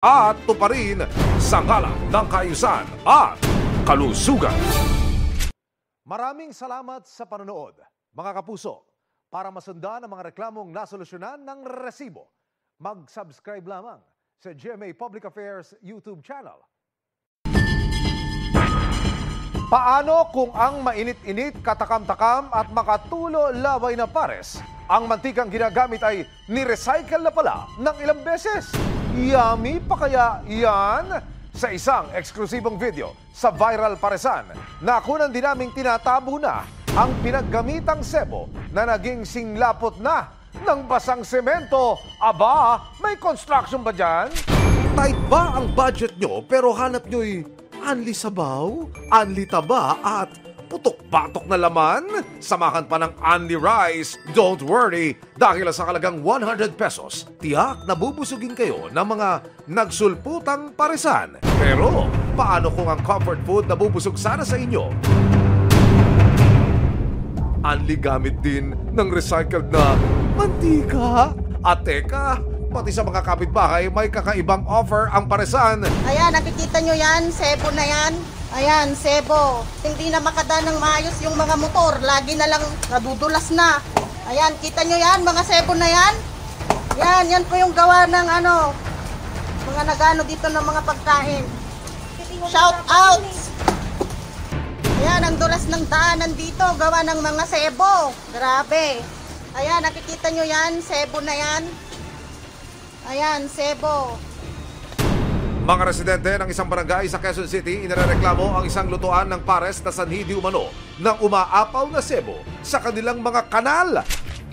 at tuparin sa ngalan ng kaayusan at kalusugan. Maraming salamat sa panonood, mga kapuso. Para masundan ang mga reklamong nasolusyonan ng resibo, mag-subscribe lamang sa GMA Public Affairs YouTube channel. Paano kung ang mainit-init, katakam-takam at makatulo laway na pares, ang mantikang ginagamit ay ni-recycle na pala ng ilang beses? Yummy pa kaya yan? Sa isang eksklusibong video sa Viral Paresan, nakunan din naming tinatabo na ang pinaggamitang sebo na naging singlapot na ng basang semento. Aba, may construction ba dyan? Tight ba ang budget nyo pero hanap nyo'y anli sabaw, anli taba at putok-batok na laman? Samahan pa ng Anli Rice. Don't worry, dahil sa halagang 100 pesos, tiyak na bubusugin kayo ng mga nagsulputang paresan. Pero, paano kung ang comfort food na bubusog sana sa inyo? Anli gamit din ng recycled na mantika. At teka, pati sa mga kapitbahay may kakaibang offer ang paresan. Ayan, nakikita nyo yan, sebo na yan. Ayan, sebo. Hindi na makadaan ng maayos yung mga motor. Lagi na lang nadudulas na. Ayan, kita nyo yan, mga sebo na yan. Yan po yung gawa ng mga nagano dito ng mga pagkain. Shout out! Ayan, ang dulas ng daanan dito, gawa ng mga sebo. Grabe. Ayan, nakikita nyo yan, sebo na yan. Ayan, sebo. Mga residente ng isang barangay sa Quezon City, inireklamo ang isang lutuan ng pares na sanhi di umano ng umaapaw na sebo sa kanilang mga kanal.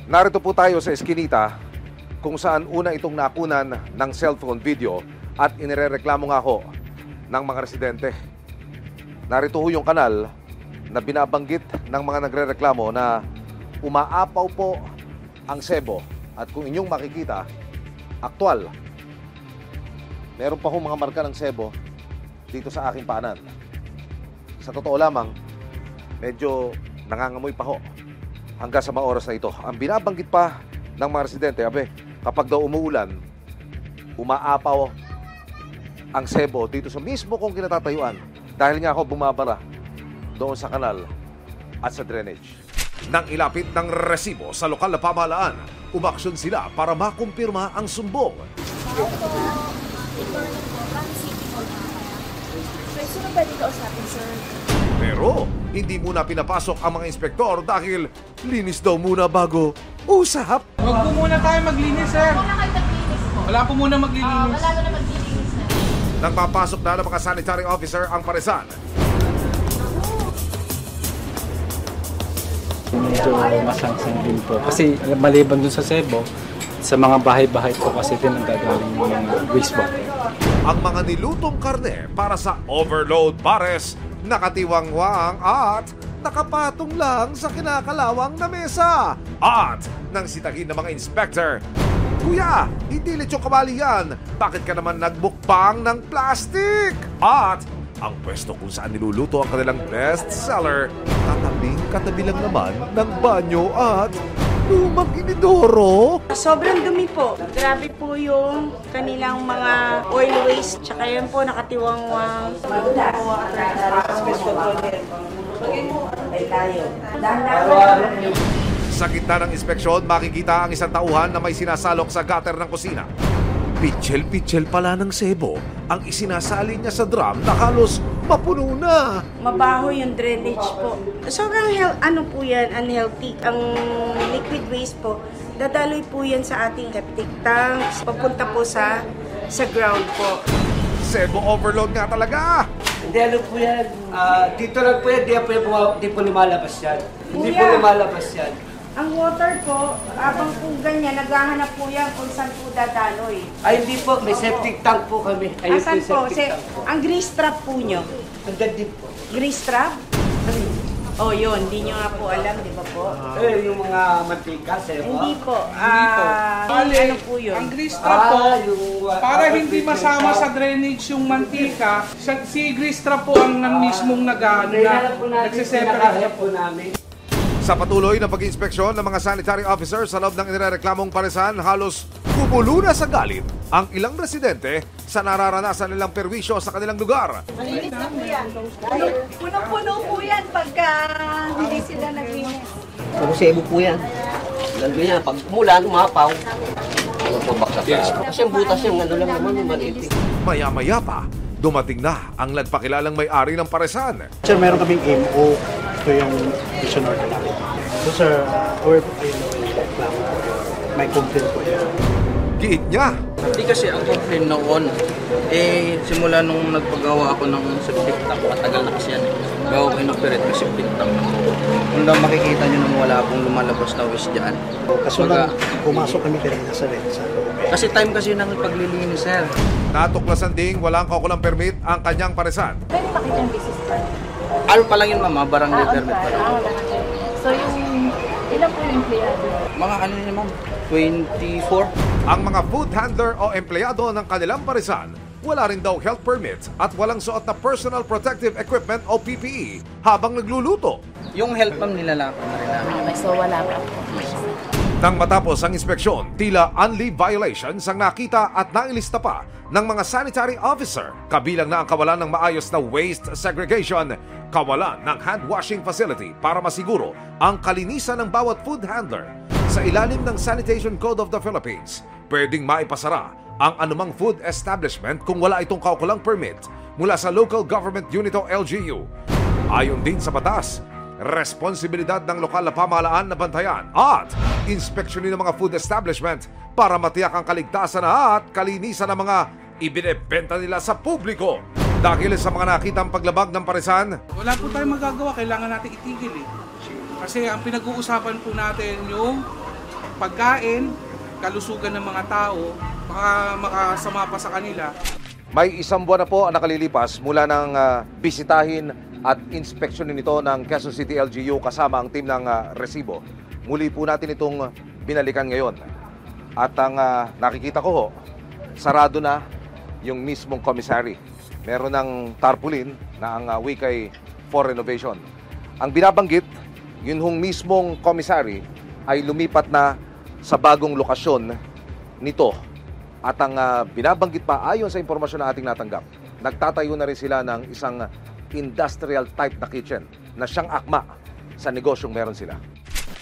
Narito po tayo sa eskinita kung saan una itong nakunan ng cellphone video at inireklamo nga ho ng mga residente. Narito ho yung kanal na binabanggit ng mga nagrereklamo na umaapaw po ang sebo at kung inyong makikita, aktual. Meron pa ho mga marka ng sebo dito sa aking paanan. Sa totoo lamang, medyo nangangamoy pa ho hanggang sa mga oras na ito. Ang binabanggit pa ng mga residente, kapag daw umuulan, umaapaw ang sebo dito sa mismo kong kinatatayuan dahil nga ako bumabara doon sa kanal at sa drainage. Nang ilapit ng resibo sa lokal na pamahalaan, umaksyon sila para makumpirma ang sumbong. Pero hindi muna pinapasok ang mga inspektor dahil linis daw muna bago usap. Huwag po muna tayo maglinis, sir. Wala kayo maglinis po. Wala po muna maglilinis. Wala na maglinis, sir. Nang papasok na ng mga sanitary officer ang paresan. Medyo masangsang din po. Kasi maliban dun sa sebo, sa mga bahay-bahay po kasi din ang gagaling ng mga wastewater. Ang mga nilutong karne para sa overload pares, nakatiwangwang at nakapatong lang sa kinakalawang na mesa. At nang sitagin ng mga inspector, "Kuya, hindi lechong kawali yan. Bakit ka naman nagbukbang ng plastic?" At ang pwesto kung saan niluluto ang kanilang best seller, katabi lang naman ng banyo at lumang inidoro. Sobrang dumi po. Grabe po yung kanilang mga oil waste. Tsaka yan po nakatiwangwang. Sa gitna ng inspeksyon, makikita ang isang tauhan na may sinasalok sa gutter ng kusina. Pitchel-pitchel pala ng sebo ang isinasali niya sa drum na halos mapuno na. Mabaho yung drainage po. Sobrang po yan, unhealthy. Ang liquid waste po, dadaloy po yan sa ating septic tanks. Papunta po sa ground po. Sebo overload nga talaga. Hindi, ano po yan. Dito lang po yan, di po lumalabas yan. Hindi po Kuya, lumalabas yan. ang water po, abang po ganyan, naghahanap po yan kung saan po dadaloy. Ay, hindi po. May septic tank po kami. Ayun Asan po po? yung septic tank po. Ang grease trap po nyo. Andyan din po. Grease trap? Oh, yun. Hindi nyo nga po alam, di ba po? Yung mga mantika, sebo. Hindi po. Bale, Ano po yun? ang grease trap po, yung para hindi masama sa drainage yung mantika, si grease trap po ang mismong nagsiseparate po namin. Sa patuloy na pag-inspeksyon ng mga sanitary officers sa loob ng inireklamong paresan, halos Kumulo na sa galit ang ilang residente sa nararanasan nilang perwisyo sa kanilang lugar. Punong-puno po yan pagka hindi sila naglinis. Puro sebo po yan. Lalo yan, pag umulan, umapaw. Kasi ang butas yung ano lang naman, maliit. Maya-maya pa, dumating na ang nagpakilalang may-ari ng paresan. Sir, meron kaming MO. Ito yung vision order namin. So sir, or may complaint po yan. Giit niya, Hindi kasi ang complaint noon, simula nung nagpagawa ako ng septic tank, matagal na kasi yan eh. Gawa ko inoperate ng septic tank. Kung lang makikita nyo nang wala pong lumalabas na waste dyan. Kaso lang, pumasok kami kanina sa red. Kasi time kasi nang paglilinis, sir. natuklasan ding walang kaukulang permit ang kanyang paresan. Pwede makita yung business card? Ano pa lang yun, mama? Barangay permit pa lang. So yung, ilan po yung empleyado? Mga ano yun, ma'am? 24? Ang mga food handler o empleyado ng kanilang paresan, wala rin daw health permits at walang suot na personal protective equipment o PPE habang nagluluto. Yung health, ma'am, nilalako na rin namin. So wala pa. Nang matapos ang inspeksyon, tila unleavened violations ang nakita at nailista pa ng mga sanitary officer, kabilang na ang kawalan ng maayos na waste segregation, kawalan ng hand washing facility para masiguro ang kalinisan ng bawat food handler. Sa ilalim ng Sanitation Code of the Philippines, pwedeng maipasara ang anumang food establishment kung wala itong kaukulang permit mula sa Local Government Unit o LGU. Ayon din sa batas, responsibilidad ng lokal na pamahalaan na bantayan at inspeksyonin ng mga food establishment para matiyak ang kaligtasan at kalinisan ng mga ibinebenta nila sa publiko. Dahil sa mga nakitang paglabag ng paresan, Wala po tayong magagawa, kailangan natin itigil eh. Kasi ang pinag-uusapan po natin yung pagkain, kalusugan ng mga tao, baka makasama pa sa kanila. may isang buwan na po ang nakalilipas mula ng bisitahin at inspeksyonin ito ng Quezon City LGU kasama ang team ng Resibo. Muli po natin itong binalikan ngayon. At ang nakikita ko ho, sarado na yung mismong commissary. Meron ng tarpaulin na ang wikay for renovation. Ang binabanggit, yun hong mismong commissary ay lumipat na sa bagong lokasyon nito. At ang binabanggit pa ayon sa impormasyon na ating natanggap, nagtatayo na rin sila ng isang industrial type na kitchen na siyang akma sa negosyong meron sila.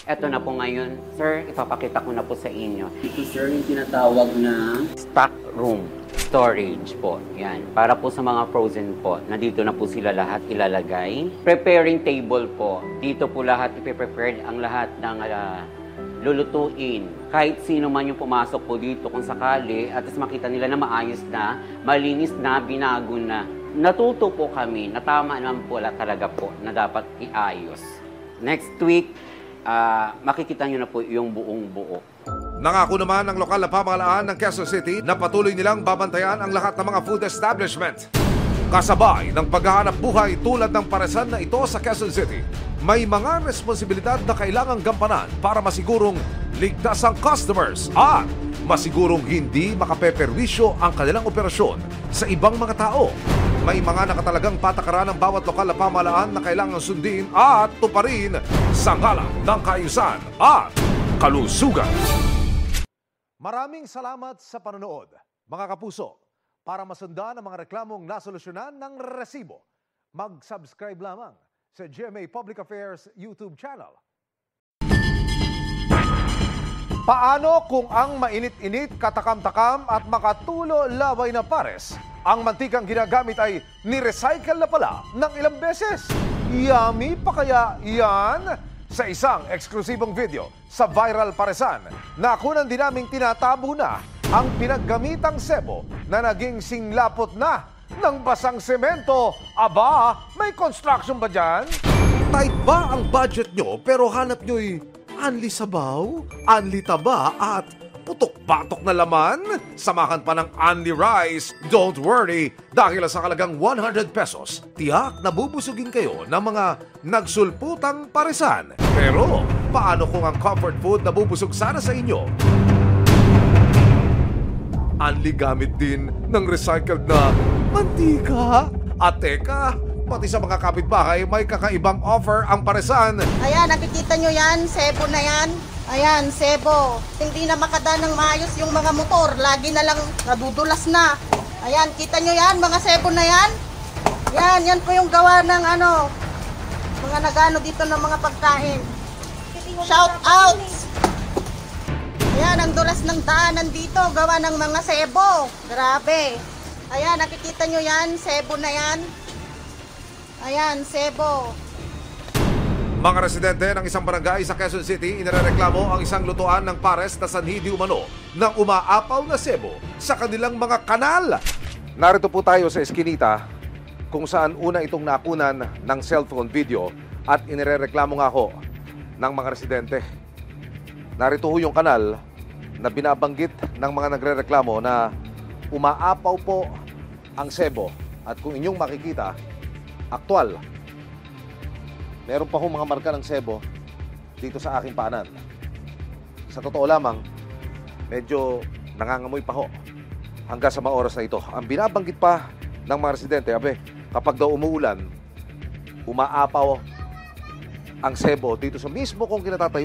Eto na po ngayon, sir, ipapakita ko na po sa inyo. Ito, sir, yung tinatawag na stock room storage po. Yan. Para po sa mga frozen po, nandito na po sila lahat ilalagay. Preparing table po. Dito po lahat ipiprepared ang lahat ng lulutuin. Kahit sino man yung pumasok po dito kung sakali at makita nila na maayos na, malinis na, binago na. Natuto po kami na tama naman po talaga po na dapat iayos. Next week, makikita nyo na po yung buong buo. Nangako naman ng lokal na pamahalaan ng Quezon City na patuloy nilang babantayan ang lahat ng mga food establishment. Kasabay ng paghahanap buhay tulad ng paresan na ito sa Quezon City, may mga responsibilidad na kailangang gampanan para masigurong ligtas ang customers at masigurong hindi makapeperwisyo ang kanilang operasyon sa ibang mga tao. May mga nakatalagang patakaran ng bawat lokal na pamahalaan na kailangang sundin at tuparin sa ngalan ng kaayusan at kalusugan. Maraming salamat sa panonood, mga kapuso. Para masundan ang mga reklamong nasolusyonan ng Resibo, mag-subscribe lamang sa GMA Public Affairs YouTube channel. Paano kung ang mainit-init, katakam-takam at makatulo laway na pares, ang mantikang ginagamit ay ni-recycle na pala ng ilang beses? Yummy pa kaya yan? Sa isang eksklusibong video sa Viral Paresan, nakunan din naming tinatabo na ang pinaggamitang sebo na naging singlapot na ng basang semento. Aba, may construction ba dyan? Tight ba ang budget nyo pero hanap nyo'y anli sabaw, anli taba at putok-batok na laman? Samahan pa ng anli rice. Don't worry, dahil sa halagang 100 pesos, tiyak na bubusugin kayo ng mga nagsulputang paresan. Pero, paano kung ang comfort food na bubusog sana sa inyo? Anli gamit din ng recycled na mantika. At teka, pati sa mga kapitbahay may kakaibang offer ang paresan. Ayan, nakikita nyo yan, sebo na yan. Ayan, sebo. Hindi na makadaan ng maayos yung mga motor. Lagi na lang nadudulas na. Ayan, kita nyo yan, mga sebo na yan. Yan po yung gawa ng mga nagano dito ng mga pagkain. Shout out! Ayan, ang dulas ng daanan dito, gawa ng mga sebo. Grabe. Ayan, nakikita nyo yan, sebo na yan. Ayan, sebo. Mga residente ng isang barangay sa Quezon City, inirereklamo ang isang lutuan ng pares na sanhi di umano ng umaapaw na sebo sa kanilang mga kanal. Narito po tayo sa eskinita kung saan una itong nakunan ng cellphone video at inirereklamo nga ho ng mga residente. Narito ho yung kanal na binabanggit ng mga nagrereklamo na umaapaw po ang sebo at kung inyong makikita, aktwal. Meron pa ho mga marka ng sebo dito sa aking paanan. Sa totoo lamang, medyo nangangamoy pa ho hanggang sa mga oras na ito. Ang binabanggit pa ng mga residente, kapag daw umuulan, umaapaw ang sebo dito sa mismo kung kinatatayo